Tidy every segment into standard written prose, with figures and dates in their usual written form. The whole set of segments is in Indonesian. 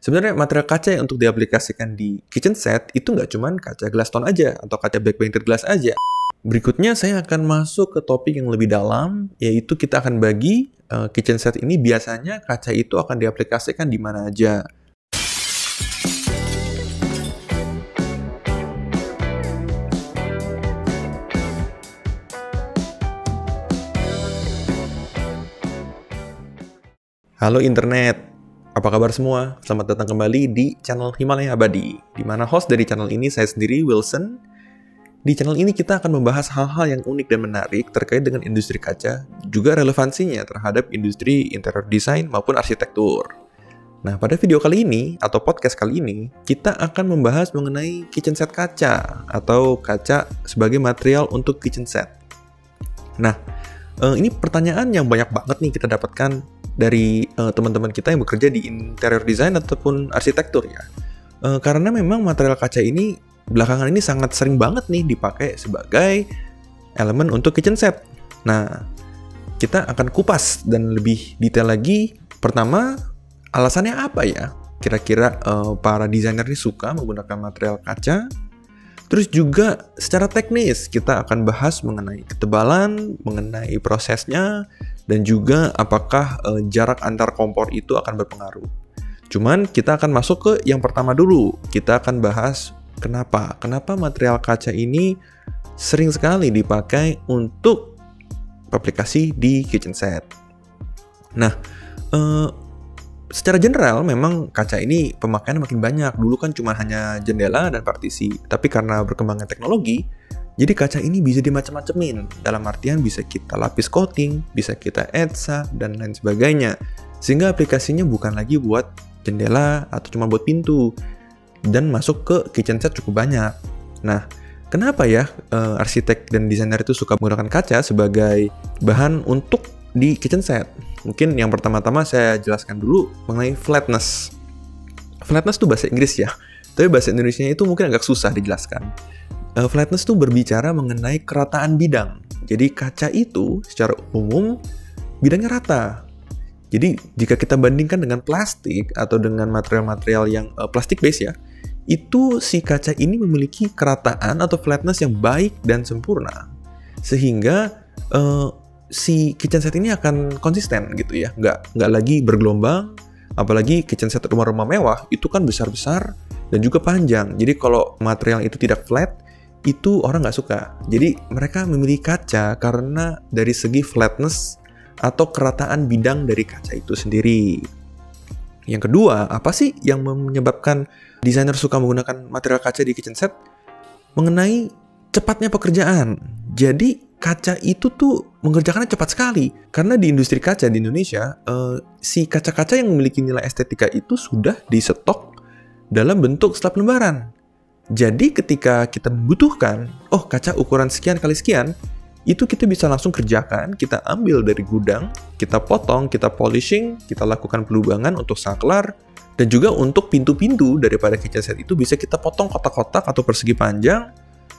Sebenarnya material kaca yang untuk diaplikasikan di kitchen set itu nggak cuman kaca glass tone aja atau kaca back painted glass aja. Berikutnya saya akan masuk ke topik yang lebih dalam, yaitu kita akan bagi kitchen set ini biasanya kaca itu akan diaplikasikan di mana aja. Halo internet, apa kabar semua? Selamat datang kembali di channel Himalaya Abadi, di mana host dari channel ini saya sendiri, Wilson. Di channel ini kita akan membahas hal-hal yang unik dan menarik terkait dengan industri kaca, juga relevansinya terhadap industri interior design maupun arsitektur. Nah, pada video kali ini, atau podcast kali ini, kita akan membahas mengenai kitchen set kaca, atau kaca sebagai material untuk kitchen set. Nah, ini pertanyaan yang banyak banget nih kita dapatkan dari teman-teman kita yang bekerja di interior design ataupun arsitektur ya. Karena memang material kaca ini belakangan ini sangat sering banget nih dipakai sebagai elemen untuk kitchen set. Nah, kita akan kupas dan lebih detail lagi. Pertama, alasannya apa ya? Kira-kira para desainer ini suka menggunakan material kaca. Terus juga secara teknis kita akan bahas mengenai ketebalan, mengenai prosesnya, dan juga apakah jarak antar kompor itu akan berpengaruh. Cuman kita akan masuk ke yang pertama dulu. Kita akan bahas kenapa material kaca ini sering sekali dipakai untuk aplikasi di kitchen set. Nah, secara general memang kaca ini pemakaiannya makin banyak. Dulu kan cuma hanya jendela dan partisi. Tapi karena berkembangnya teknologi, jadi kaca ini bisa dimacam-macemin. Dalam artian bisa kita lapis coating, bisa kita etsa, dan lain sebagainya. Sehingga aplikasinya bukan lagi buat jendela atau cuma buat pintu. Dan masuk ke kitchen set cukup banyak. Nah, kenapa ya arsitek dan desainer itu suka menggunakan kaca sebagai bahan untuk di kitchen set? Mungkin yang pertama-tama saya jelaskan dulu mengenai flatness. Flatness itu bahasa Inggris ya, tapi bahasa Indonesianya itu mungkin agak susah dijelaskan. Flatness itu berbicara mengenai kerataan bidang. Jadi kaca itu secara umum bidangnya rata. Jadi jika kita bandingkan dengan plastik atau dengan material-material yang plastik base ya, itu si kaca ini memiliki kerataan atau flatness yang baik dan sempurna. Sehingga si kitchen set ini akan konsisten gitu ya, nggak lagi bergelombang. Apalagi kitchen set rumah-rumah mewah itu kan besar-besar dan juga panjang. Jadi kalau material itu tidak flat, itu orang nggak suka. Jadi mereka memilih kaca karena dari segi flatness atau kerataan bidang dari kaca itu sendiri. Yang kedua, apa sih yang menyebabkan desainer suka menggunakan material kaca di kitchen set? Mengenai cepatnya pekerjaan. Jadi kaca itu tuh mengerjakannya cepat sekali. Karena di industri kaca di Indonesia, si kaca-kaca yang memiliki nilai estetika itu sudah disetok dalam bentuk slab lembaran. Jadi ketika kita membutuhkan, kaca ukuran sekian kali sekian, itu kita bisa langsung kerjakan, kita ambil dari gudang, kita potong, kita polishing, kita lakukan pelubangan untuk saklar, dan juga untuk pintu-pintu daripada kitchen set itu bisa kita potong kotak-kotak atau persegi panjang,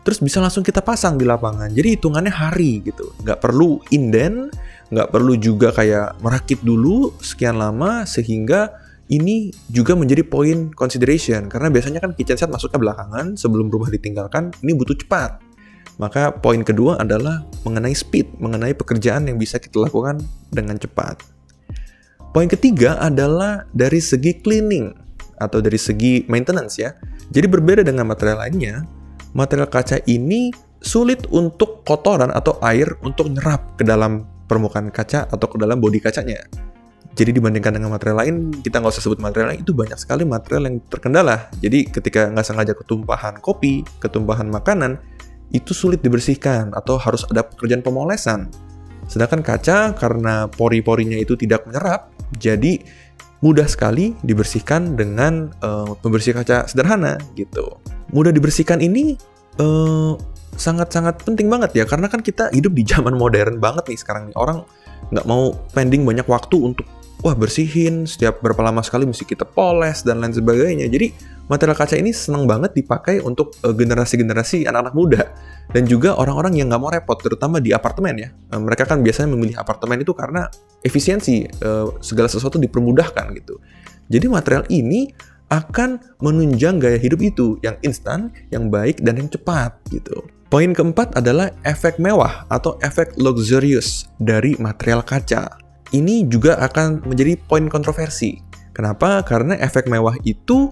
terus bisa langsung kita pasang di lapangan. Jadi hitungannya hari gitu. Nggak perlu inden, nggak perlu juga kayak merakit dulu sekian lama, sehingga ini juga menjadi point consideration. Karena biasanya kan kitchen set masuknya belakangan, sebelum rumah ditinggalkan, ini butuh cepat. Maka poin kedua adalah mengenai speed, mengenai pekerjaan yang bisa kita lakukan dengan cepat. Poin ketiga adalah dari segi cleaning, atau dari segi maintenance ya. Jadi berbeda dengan material lainnya, material kaca ini sulit untuk kotoran atau air untuk nyerap ke dalam permukaan kaca atau ke dalam bodi kacanya. Jadi dibandingkan dengan material lain, kita nggak usah sebut material lain, itu banyak sekali material yang terkendala. Jadi ketika nggak sengaja ketumpahan kopi, ketumpahan makanan, itu sulit dibersihkan atau harus ada pekerjaan pemolesan. Sedangkan kaca karena pori-porinya itu tidak menyerap, jadi mudah sekali dibersihkan dengan pembersih kaca sederhana gitu. Mudah dibersihkan ini sangat-sangat penting banget ya, karena kan kita hidup di zaman modern banget nih sekarang nih. Orang nggak mau spending banyak waktu untuk bersihin setiap berapa lama sekali mesti kita poles dan lain sebagainya. Jadi material kaca ini senang banget dipakai untuk generasi-generasi anak-anak muda dan juga orang-orang yang nggak mau repot, terutama di apartemen ya. Mereka kan biasanya memilih apartemen itu karena efisiensi, segala sesuatu dipermudahkan gitu. Jadi material ini akan menunjang gaya hidup itu, yang instan, yang baik, dan yang cepat gitu. Poin keempat adalah efek mewah atau efek luxurious dari material kaca. Ini juga akan menjadi poin kontroversi. Kenapa? Karena efek mewah itu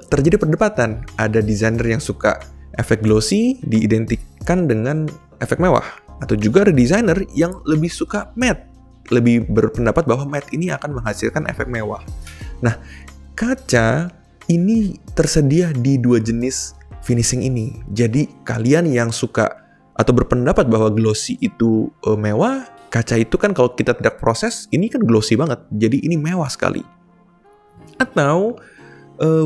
terjadi perdebatan. Ada desainer yang suka efek glossy diidentikan dengan efek mewah. Atau juga ada desainer yang lebih suka matte. Lebih berpendapat bahwa matte ini akan menghasilkan efek mewah. Nah, kaca ini tersedia di dua jenis finishing ini. Jadi kalian yang suka atau berpendapat bahwa glossy itu mewah, kaca itu kan kalau kita tidak proses, ini kan glossy banget. Jadi ini mewah sekali. Atau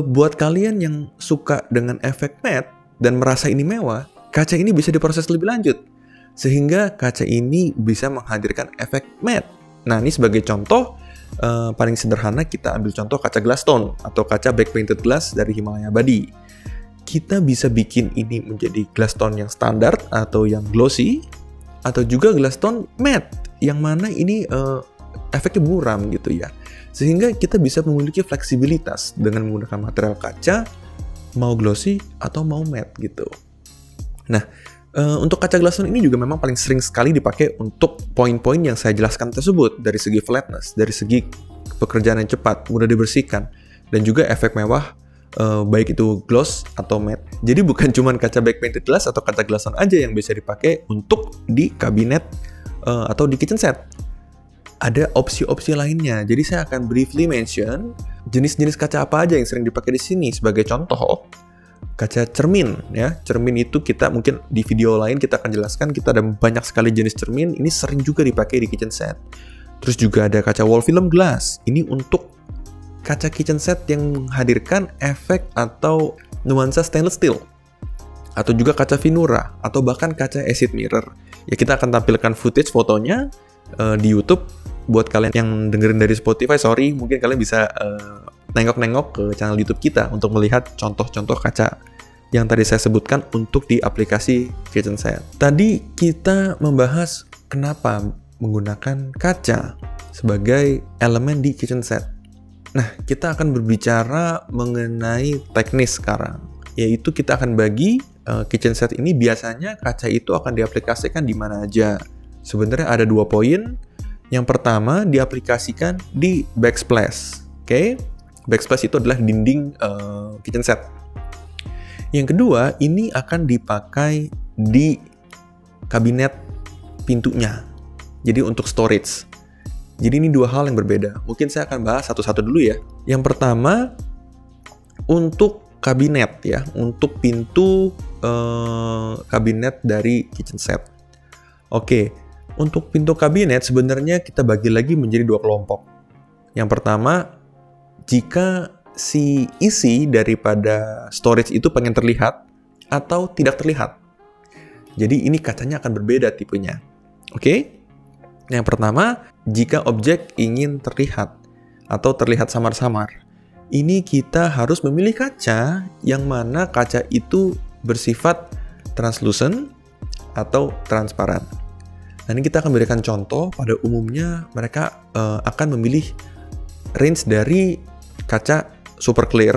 buat kalian yang suka dengan efek matte dan merasa ini mewah, kaca ini bisa diproses lebih lanjut. Sehingga kaca ini bisa menghadirkan efek matte. Nah, ini sebagai contoh, paling sederhana kita ambil contoh kaca glass tone atau kaca back painted glass dari Himalaya Abadi. Kita bisa bikin ini menjadi glass tone yang standar atau yang glossy, atau juga glass tone matte yang mana ini efeknya buram gitu ya. Sehingga kita bisa memiliki fleksibilitas dengan menggunakan material kaca, mau glossy atau mau matte gitu. Nah, untuk kaca glass tone ini juga memang paling sering sekali dipakai untuk poin-poin yang saya jelaskan tersebut, dari segi flatness, dari segi pekerjaan yang cepat, mudah dibersihkan, dan juga efek mewah, baik itu gloss atau matte. Jadi bukan cuma kaca back painted glass atau kaca glass tone aja yang bisa dipakai untuk di kabinet atau di kitchen set. Ada opsi-opsi lainnya. Jadi saya akan briefly mention jenis-jenis kaca apa aja yang sering dipakai di sini. Sebagai contoh, kaca cermin ya. Cermin itu kita mungkin di video lain kita akan jelaskan, kita ada banyak sekali jenis cermin. Ini sering juga dipakai di kitchen set. Terus juga ada kaca wall film glass. Ini untuk kaca kitchen set yang menghadirkan efek atau nuansa stainless steel. Atau juga kaca Finura atau bahkan kaca acid mirror. Ya, kita akan tampilkan footage fotonya di YouTube. Buat kalian yang dengerin dari Spotify, sorry, mungkin kalian bisa nengok-nengok ke channel YouTube kita untuk melihat contoh-contoh kaca yang tadi saya sebutkan untuk di aplikasi kitchen set. Tadi kita membahas kenapa menggunakan kaca sebagai elemen di kitchen set. Nah, kita akan berbicara mengenai teknis sekarang, yaitu kita akan bagi kitchen set ini biasanya kaca itu akan diaplikasikan di mana aja. Sebenarnya ada 2 poin. Yang pertama diaplikasikan di backsplash. Oke? Backsplash itu adalah dinding kitchen set. Yang kedua, ini akan dipakai di kabinet pintunya. Jadi untuk storage. Jadi ini 2 hal yang berbeda. Mungkin saya akan bahas satu-satu dulu ya. Yang pertama, untuk kabinet ya, untuk pintu kabinet dari kitchen set. Oke, untuk pintu kabinet sebenarnya kita bagi lagi menjadi 2 kelompok. Yang pertama, jika si isi daripada storage itu pengen terlihat atau tidak terlihat. Jadi ini kacanya akan berbeda tipenya. Oke? Yang pertama, jika objek ingin terlihat atau terlihat samar-samar. Ini kita harus memilih kaca yang mana kaca itu bersifat translucent atau transparan. Nanti kita akan berikan contoh. Pada umumnya mereka akan memilih range dari kaca super clear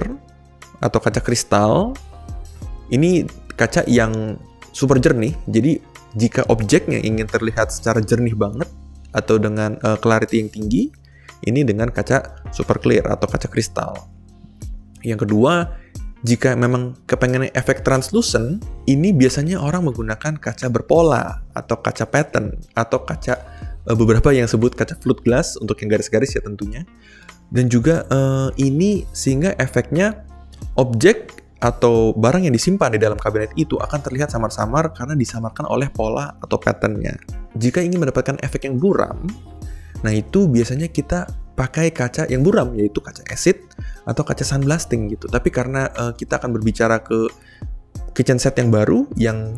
atau kaca kristal. Ini kaca yang super jernih. Jadi jika objeknya ingin terlihat secara jernih banget atau dengan clarity yang tinggi, ini dengan kaca super clear atau kaca kristal. Yang kedua, jika memang kepengen efek translucent, ini biasanya orang menggunakan kaca berpola atau kaca pattern atau kaca beberapa yang sebut kaca flute glass untuk yang garis-garis ya tentunya. Dan juga ini sehingga efeknya objek atau barang yang disimpan di dalam kabinet itu akan terlihat samar-samar karena disamarkan oleh pola atau patternnya. Jika ingin mendapatkan efek yang buram, nah itu biasanya kita pakai kaca yang buram, yaitu kaca acid atau kaca sandblasting gitu. Tapi karena kita akan berbicara ke kitchen set yang baru, yang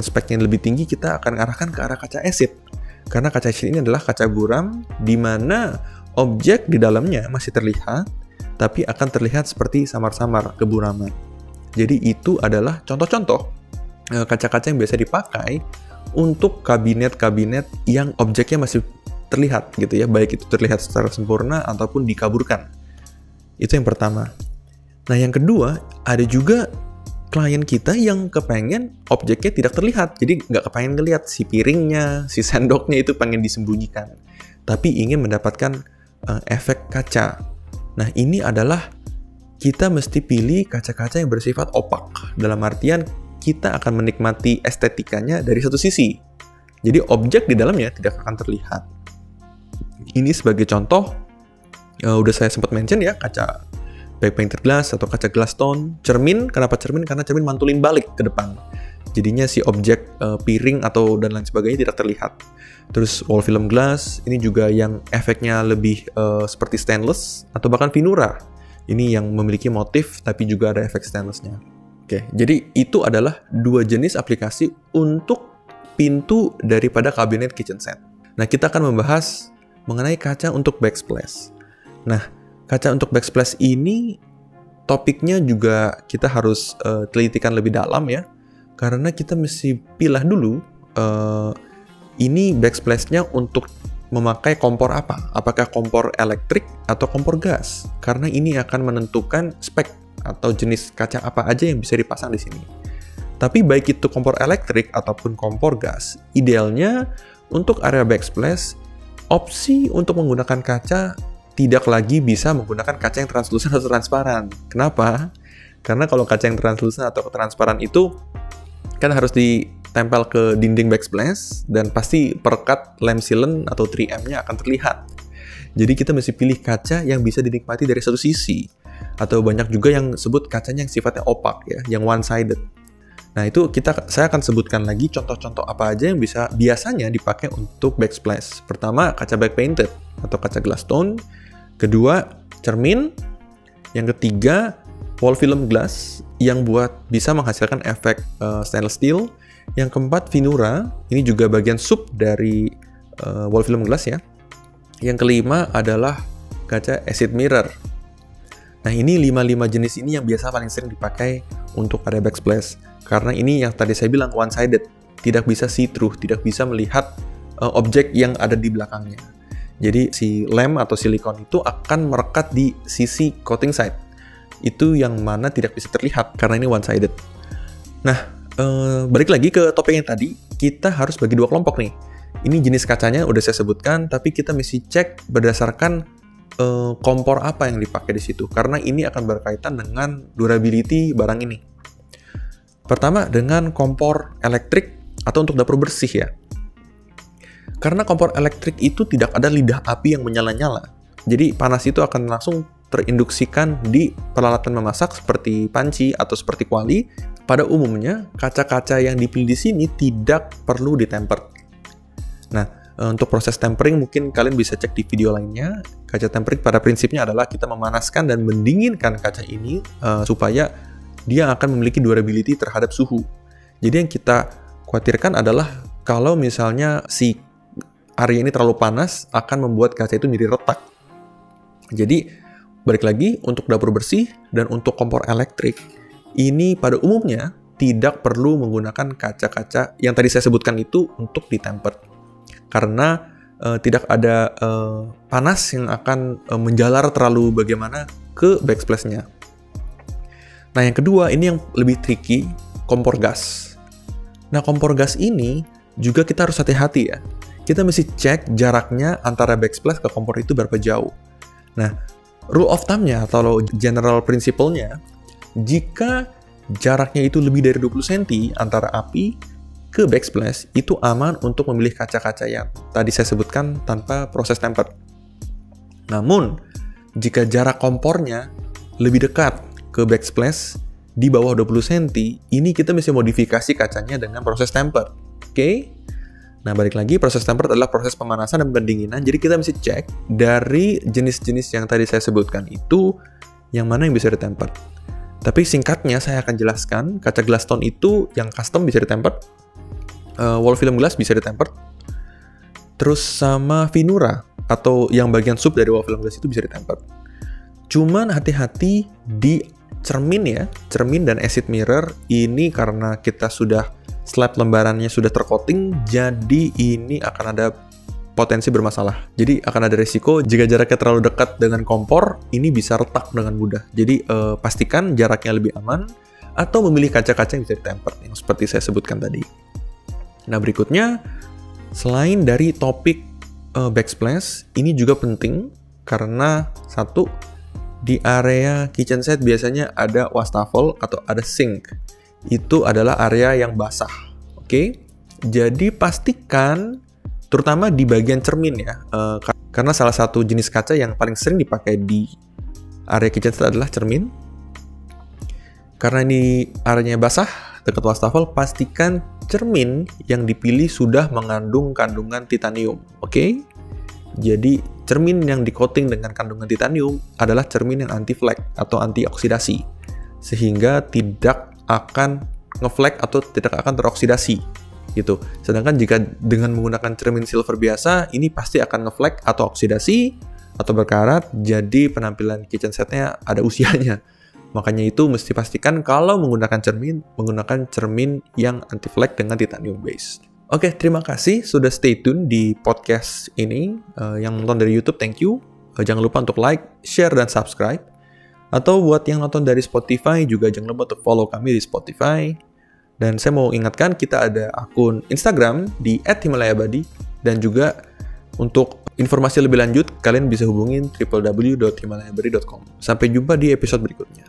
speknya lebih tinggi, kita akan arahkan ke arah kaca acid. Karena kaca acid ini adalah kaca buram di mana objek di dalamnya masih terlihat, tapi akan terlihat seperti samar-samar keburaman. Jadi itu adalah contoh-contoh kaca-kaca yang biasa dipakai untuk kabinet-kabinet yang objeknya masih terlihat gitu ya, baik itu terlihat secara sempurna ataupun dikaburkan. Itu yang pertama. Nah, yang kedua, ada juga klien kita yang kepengen objeknya tidak terlihat. Jadi nggak kepengen ngelihat si piringnya, si sendoknya itu pengen disembunyikan. Tapi ingin mendapatkan efek kaca. Nah, ini adalah kita mesti pilih kaca-kaca yang bersifat opak. Dalam artian, kita akan menikmati estetikanya dari satu sisi. Jadi objek di dalamnya tidak akan terlihat. Ini sebagai contoh, udah saya sempat mention ya, kaca back painted glass atau kaca glass tone. Cermin, kenapa cermin? Karena cermin mantulin balik ke depan. Jadinya si objek piring atau dan lain sebagainya tidak terlihat. Terus wall film glass, ini juga yang efeknya lebih seperti stainless atau bahkan Finura. Ini yang memiliki motif tapi juga ada efek stainlessnya. Oke, jadi itu adalah dua jenis aplikasi untuk pintu daripada kabinet kitchen set. Nah, kita akan membahas mengenai kaca untuk backsplash. Nah, kaca untuk backsplash ini topiknya juga kita harus telitikan lebih dalam ya, karena kita mesti pilah dulu ini backsplash-nya untuk memakai kompor apa, apakah kompor elektrik atau kompor gas, karena ini akan menentukan spek atau jenis kaca apa aja yang bisa dipasang di sini. Tapi baik itu kompor elektrik ataupun kompor gas, idealnya untuk area backsplash, opsi untuk menggunakan kaca tidak lagi bisa menggunakan kaca yang translucent atau transparan. Kenapa? Karena kalau kaca yang translucent atau transparan itu kan harus ditempel ke dinding backsplash dan pasti perekat lem sealant atau 3M-nya akan terlihat. Jadi kita mesti pilih kaca yang bisa dinikmati dari satu sisi. Atau banyak juga yang sebut kacanya yang sifatnya opak ya, yang one-sided. Nah, itu saya akan sebutkan lagi contoh-contoh apa aja yang biasanya dipakai untuk backsplash. Pertama, kaca back painted atau kaca glass tone. Kedua, cermin. Yang ketiga, wall film glass yang bisa menghasilkan efek stainless steel. Yang keempat, Finura. Ini juga bagian sub dari wall film glass ya. Yang kelima adalah kaca acid mirror. Nah, ini 5 jenis ini yang biasa paling sering dipakai untuk area backsplash. Karena ini yang tadi saya bilang one-sided, tidak bisa see-through, tidak bisa melihat objek yang ada di belakangnya. Jadi si lem atau silikon itu akan merekat di sisi coating side. Itu yang mana tidak bisa terlihat karena ini one-sided. Nah, balik lagi ke topik yang tadi, kita harus bagi dua kelompok nih. Ini jenis kacanya udah saya sebutkan, tapi kita mesti cek berdasarkan kompor apa yang dipakai di situ. Karena ini akan berkaitan dengan durability barang ini. Pertama, dengan kompor elektrik atau untuk dapur bersih ya. Karena kompor elektrik itu tidak ada lidah api yang menyala-nyala. Jadi panas itu akan langsung terinduksikan di peralatan memasak seperti panci atau seperti kuali. Pada umumnya, kaca-kaca yang dipilih di sini tidak perlu ditemper. Nah, untuk proses tempering mungkin kalian bisa cek di video lainnya. Kaca tempering pada prinsipnya adalah kita memanaskan dan mendinginkan kaca ini supaya dia akan memiliki durability terhadap suhu. Jadi yang kita khawatirkan adalah kalau misalnya si area ini terlalu panas akan membuat kaca itu menjadi retak. Jadi balik lagi untuk dapur bersih dan untuk kompor elektrik ini pada umumnya tidak perlu menggunakan kaca-kaca yang tadi saya sebutkan itu untuk ditemper. Karena tidak ada panas yang akan menjalar terlalu bagaimana ke backsplash-nya. Nah, yang kedua, ini yang lebih tricky, kompor gas. Nah, kompor gas ini juga kita harus hati-hati ya. Kita mesti cek jaraknya antara backsplash ke kompor itu berapa jauh. Nah, rule of thumb-nya atau general principle-nya, jika jaraknya itu lebih dari 20 cm antara api ke backsplash, itu aman untuk memilih kaca-kaca yang tadi saya sebutkan tanpa proses temper. Namun, jika jarak kompornya lebih dekat ke backsplash di bawah 20 cm, ini kita mesti modifikasi kacanya dengan proses temper. Oke? Nah, balik lagi, proses temper adalah proses pemanasan dan pendinginan. Jadi kita mesti cek dari jenis-jenis yang tadi saya sebutkan itu, yang mana yang bisa ditemper. Tapi singkatnya saya akan jelaskan, kaca glass tone itu yang custom bisa ditemper, wall film glass bisa ditemper, terus sama Finura atau yang bagian sub dari wall film glass itu bisa ditemper. Cuman hati-hati di cermin ya, cermin dan acid mirror ini karena kita sudah slab lembarannya sudah tercoating, jadi ini akan ada potensi bermasalah. Jadi akan ada resiko jika jaraknya terlalu dekat dengan kompor, ini bisa retak dengan mudah. Jadi pastikan jaraknya lebih aman atau memilih kaca-kaca yang bisa ditemper, yang seperti saya sebutkan tadi. Nah berikutnya, selain dari topik backsplash, ini juga penting karena satu, di area kitchen set biasanya ada wastafel atau ada sink. Itu adalah area yang basah. Oke? Jadi pastikan, terutama di bagian cermin ya, karena salah satu jenis kaca yang paling sering dipakai di area kitchen set adalah cermin. Karena ini areanya basah, dekat wastafel, pastikan cermin yang dipilih sudah mengandung kandungan titanium. Oke? Jadi cermin yang di-coating dengan kandungan titanium adalah cermin yang anti-flake atau anti-oksidasi, sehingga tidak akan nge-flake atau tidak akan teroksidasi. Gitu. Sedangkan jika dengan menggunakan cermin silver biasa, ini pasti akan nge-flake atau oksidasi atau berkarat, jadi penampilan kitchen setnya ada usianya. Makanya itu mesti pastikan kalau menggunakan cermin yang anti-flake dengan titanium base. Oke, terima kasih sudah stay tune di podcast ini. Yang nonton dari YouTube, thank you. Jangan lupa untuk like, share, dan subscribe. Atau buat yang nonton dari Spotify juga jangan lupa untuk follow kami di Spotify. Dan saya mau ingatkan, kita ada akun Instagram di @himalayabadi, dan juga untuk informasi lebih lanjut kalian bisa hubungin www.himalayabadi.com. Sampai jumpa di episode berikutnya.